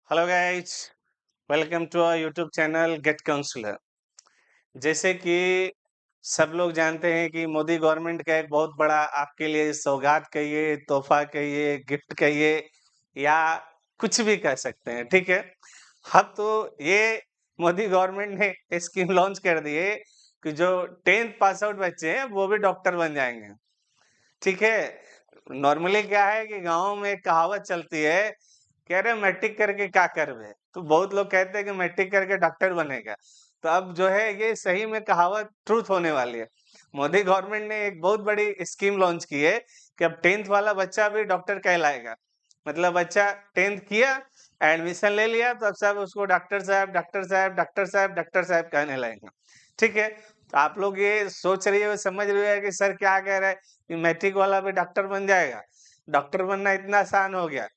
Hello guys, welcome to our YouTube channel get counsellor. जैसे कि सब लोग जानते हैं कि मोदी गवर्नमेंट का एक बहुत बड़ा आपके लिए सौगात कहिए, तोहफा कहिए, गिफ्ट कहिए या कुछ भी कह सकते हैं, ठीक है। अब तो ये मोदी गवर्नमेंट ने स्कीम लॉन्च कर दी है कि जो 10th पास आउट बच्चे हैं वो भी डॉक्टर बन जाएंगे, ठीक है। नॉर्मली क्या है कि गाँव में एक कहावत चलती है, कह रहे मैट्रिक करके क्या करबे, तो बहुत लोग कहते हैं कि मैट्रिक करके डॉक्टर बनेगा। तो अब जो है ये सही में कहावत ट्रूथ होने वाली है। मोदी गवर्नमेंट ने एक बहुत बड़ी स्कीम लॉन्च की है कि अब 10th वाला बच्चा भी डॉक्टर कहलाएगा। मतलब बच्चा 10th किया, एडमिशन ले लिया, तो अब सब उसको डॉक्टर साहब, डॉक्टर साहब, डॉक्टर साहब, डॉक्टर साहब कहने लगेंगे, ठीक है। तो आप लोग ये सोच रही है, समझ रहे हो कि सर क्या कह रहे हैं कि मैट्रिक वाला भी डॉक्टर बन जाएगा। डॉक्टर बनना इतना आसान हो गया।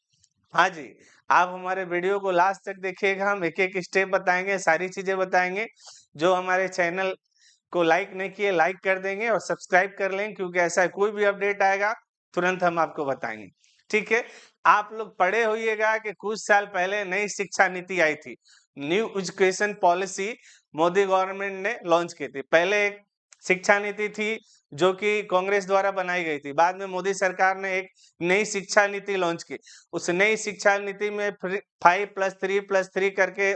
हाँ जी, आप हमारे वीडियो को लास्ट तक देखिएगा, हम एक-एक स्टेप बताएँगे, सारी चीज़ें बताएँगे। जो हमारे चैनल को लाइक नहीं किए, लाइक कर देंगे और सब्सक्राइब कर लें, क्योंकि ऐसा कोई भी अपडेट आएगा, तुरंत हम आपको बताएँगे, ठीक है। आप लोग पढ़े होइएगा कि कुछ साल पहले नई शिक्षा नीति आई थी, new education policy Modi government ने लॉन्च की थी। पहले एक शिक्षा नीति थी, जो कि कांग्रेस द्वारा बनाई गई थी। बाद में मोदी सरकार ने एक नई शिक्षा नीति लॉन्च की। उस नई शिक्षा नीति में 5+3+3 करके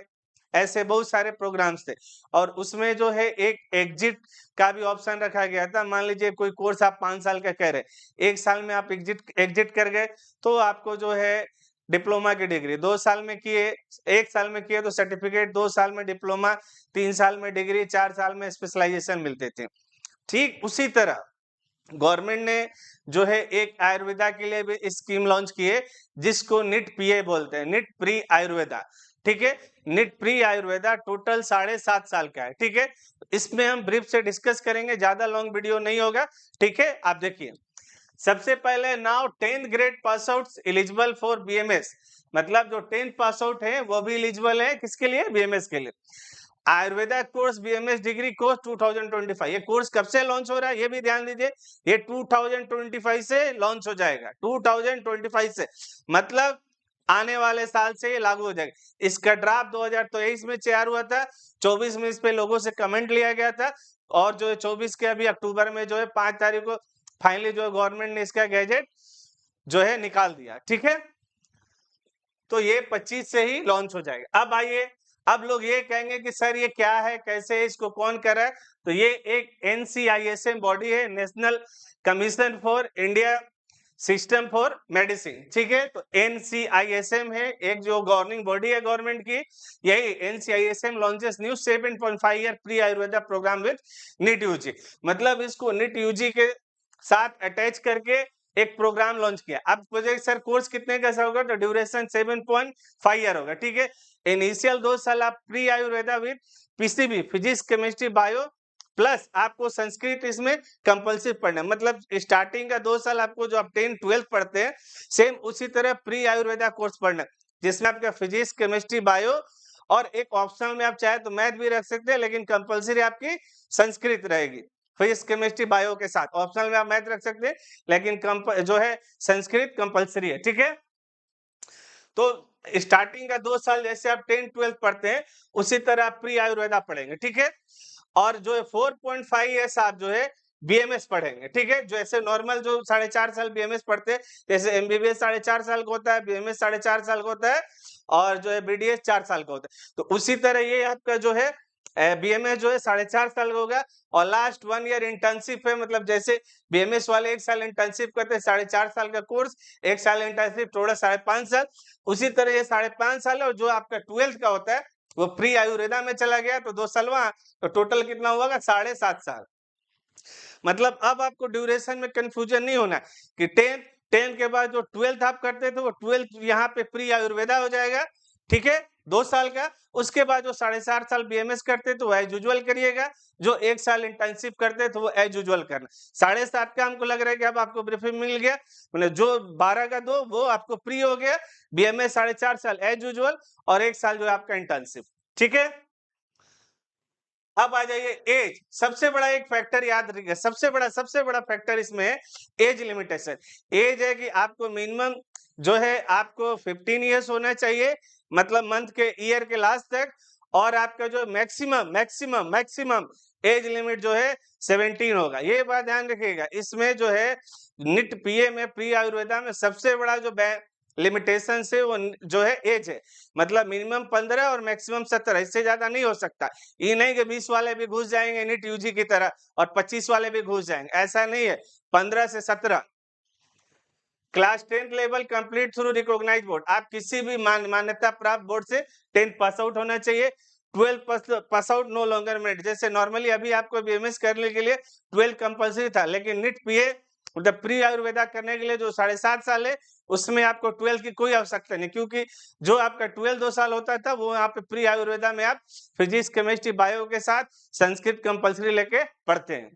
ऐसे बहुत सारे प्रोग्राम्स थे, और उसमें जो है एक एग्जिट का भी ऑप्शन रखा गया था। मान लीजिए कोई कोर्स आप 5 साल का कह रहे हैं, 1 साल में आप एग्जिट कर गए, तो आपको जो है डिप्लोमा की डिग्री, 2 साल में किए, 1 साल में किए तो सर्टिफिकेट, 2 साल में डिप्लोमा, 3 साल में डिग्री, 4 साल में स्पेशलाइजेशन मिलते थे। ठीक उसी तरह गवर्नमेंट ने जो है एक आयुर्वेदा के लिए भी स्कीम लॉन्च की है, जिसको निट पीए बोलते हैं, निट प्री आयुर्वेदा, ठीक है। निट प्री आयुर्वेदा टोटल 7.5 साल का है, ठीक है। इसमें हम ब्रीफ से डिस्कस करेंगे, ज्यादा लॉन्ग वीडियो नहीं होगा, ठीक है। आप देखिए, सबसे पहले now 10th grade pass out eligible for BMS, मतलब जो 10th पास आउट है वो भी एलिजिबल है, किसके लिए? बीएमएस के लिए। Ayurveda course BMS degree course 2025, ये कोर्स कब से लॉन्च हो रहा है ये भी ध्यान दीजिए, ये 2025 से लॉन्च हो जाएगा, 2025 से, मतलब आने वाले साल से ये लागू हो जाएगा। इसका ड्राफ्ट 2023 में तैयार हुआ था, 24 में इस पे लोगों से कमेंट लिया गया था, और जो है 24 के अभी अक्टूबर में जो है 5 तारीख को फाइनली जो है गवर्नमेंट ने इसका गैजेट जो है निकाल दिया, ठीक है। तो ये 25 से ही लॉन्च हो जाएगा। अब आइए, अब लोग ये कहेंगे कि सर ये क्या है, कैसे है, इसको कौन कर रहा है? तो ये एक एनसीआईएसएम बॉडी है, national commission for India system for medicine, ठीक है। तो एनसीआईएसएम है एक जो गवर्निंग बॉडी है गवर्नमेंट की। यही NCISM launches new 7.5 year pre Ayurveda programme with NEET UG, मतलब इसको नीट यूजी के साथ अटैच करके एक प्रोग्राम लॉन्च किया। अब प्रोजेक्ट सर कोर्स कितने का होगा? तो ड्यूरेशन 7.5 ईयर होगा, ठीक है। इनिशियल 2 साल आप pre Ayurveda with PCB, physics, chemistry, bio, plus आपको संस्कृत इसमें कंपल्सरी पढ़ना है। मतलब स्टार्टिंग का 2 साल आपको जो आप 10th-12th पढ़ते हैं, सेम उसी तरह प्री आयुर्वेदा कोर्स पढ़ना है, जिसमें आपका फिजिक्स, केमिस्ट्री, बायो, और एक ऑप्शनल में आप चाहे तो मैथ भी रख सकते हैं, लेकिन कंपल्सरी आपकी संस्कृत रहेगी। फिजिक्स, केमिस्ट्री, बायो के साथ ऑप्शनल में आप मैथ रख सकते हैं, लेकिन जो है संस्कृत कंपल्सरी है, ठीक है। तो स्टार्टिंग का 2 साल जैसे आप 10th-12th पढ़ते हैं, उसी तरह आप प्री आयुर्वेदा पढ़ेंगे, ठीक है। और जो है 4.5 ईयर्स आप जो है बीएमएस पढ़ेंगे, ठीक है। जो ऐसे नॉर्मल जो 4.5 साल बीएमएस पढ़ते हैं, जैसे एमबीबीएस 4.5 साल का होता है, बीएमएस 4.5 साल का होता है, और जो है बीडीएस 4 साल का होता है। तो उसी तरह ये आपका जो है बीएमएस जो है 4.5 साल का होगा, और लास्ट 1 ईयर इंटर्नशिप है, मतलब जैसे बीएमएस वाले 1 साल इंटर्नशिप करते हैं, 4.5 साल का कोर्स, 1 साल इंटर्नशिप, टोटल 5.5 साल। उसी तरह ये 5.5 साल है, और जो आपका 12th का होता है वो प्री आयुर्वेदा में चला गया, तो 2 साल वहां, तो टोटल कितना हुआ? 7.5 साल। मतलब अब आपको ड्यूरेशन में कंफ्यूजन नहीं होना कि 10 के बाद जो 12th आप करते थे वो 12th यहाँ पे प्री आयुर्वेदा हो जाएगा, ठीक है, 2 साल का। उसके बाद जो 4.5 साल बीएमएस करते तो एज यूजुअल करिएगा, जो 1 साल इंटर्नशिप करते तो वो एज यूजुअल करना। 7.5 का हमको लग रहा है कि अब आपको ब्रीफिंग मिल गया, मतलब जो 12 का 2 वो आपको प्री हो गया, बीएमएस 4.5 साल एज यूजुअल, और 1 साल जो है आपका इंटर्नशिप, ठीक है। अब आ जाइए एज, सबसे बड़ा एक फैक्टर याद रखिएगा, सबसे बड़ा फैक्टर इसमें है एज लिमिटेशन। एज है कि आपको मिनिमम जो है आपको 15 ईयर्स होना चाहिए, मतलब मंथ के ईयर के लास्ट तक, और आपका जो मैक्सिमम एज लिमिट जो है 17 होगा। ये बात ध्यान रखिएगा। इसमें जो है नीट पीए में, प्री आयुर्वेदा में सबसे बड़ा जो लिमिटेशन से वो जो है एज है, मतलब मिनिमम 15 और मैक्सिमम 17, इससे ज्यादा नहीं हो सकता। ये नहीं कि 20 वाले भी घुस जाएंगे नीट यूजी की तरह और 25 वाले भी घुस जाएंगे, ऐसा नहीं है। 15 से 17 class 10th level complete through recognise board, आप किसी भी मान्यता प्राप्त बोर्ड से 10th पास आउट होना चाहिए। 12 pass out no longer merit, जैसे नॉर्मली अभी आपको बीएमएस करने के लिए 12 कंपलसरी था, लेकिन नीट पीए मतलब प्री आयुर्वेदा करने के लिए जो 7.5 साल है, उसमें आपको 12 की कोई आवश्यकता नहीं, क्योंकि जो आपका 12 2 साल होता था वो यहाँ पे प्री आयुर्वेदा में आप फिजिक्स, केमिस्ट्री, बायो के साथ संस्कृत कंपलसरी लेके पढ़ते हैं।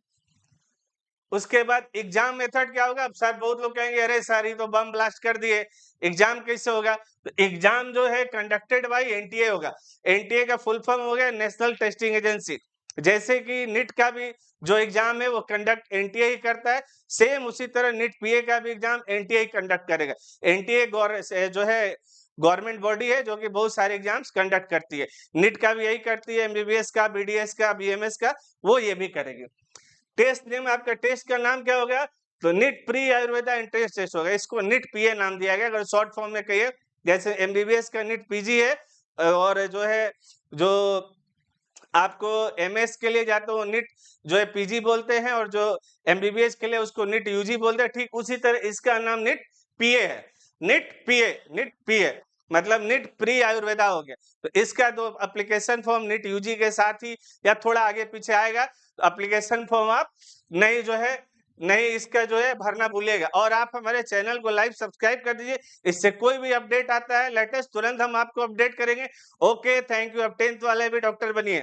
उसके बाद एग्जाम मेथड क्या होगा? अब सर बहुत लोग कहेंगे अरे सर ये तो बम ब्लास्ट कर दिए, एग्जाम कैसे होगा? तो एग्जाम जो है कंडक्टेड बाय एनटीए होगा। एनटीए का फुल फॉर्म हो गया नेशनल टेस्टिंग एजेंसी। जैसे कि नीट का भी जो एग्जाम है वो कंडक्ट एनटीए ही करता है, सेम उसी तरह नीट पीए का भी एग्जाम एनटीए ही कंडक्ट करेगा। एनटीए जो है गवर्नमेंट बॉडी है जो कि बहुत सारे एग्जाम्स कंडक्ट करती है। नीट का भी यही करती है, एमबीबीएस का, बीडीएस का, बीएमएस का, वो ये भी करेगी। टेस्ट नेम, आपका टेस्ट का नाम क्या होगा? तो NEET pre Ayurveda entrance test होगा, इसको नीट पीए नाम दिया गया। अगर शॉर्ट फॉर्म में कहिए, जैसे एमबीबीएस का नीट पीजी है, और जो है जो आपको एमएस के लिए जाते हो नीट जो है पीजी बोलते हैं, और जो एमबीबीएस के लिए उसको नीट यूजी बोलते हैं। ठीक उसी तरह इसका नाम नीट पीए है। नीट पीए मतलब नीट प्री आयुर्वेदा हो गया। तो इसका दो एप्लीकेशन फॉर्म नीट यूजी के साथ ही या थोड़ा आगे पीछे आएगा, तो एप्लीकेशन फॉर्म आप नहीं जो है नहीं इसका जो है भरना भूलिएगा। और आप हमारे चैनल को लाइव सब्सक्राइब कर दीजिए, इससे कोई भी अपडेट आता है लेटेस्ट तुरंत हम आपको अपडेट करेंगे। Okay, thank you. अब 10th वाले भी डॉक्टर बनिए।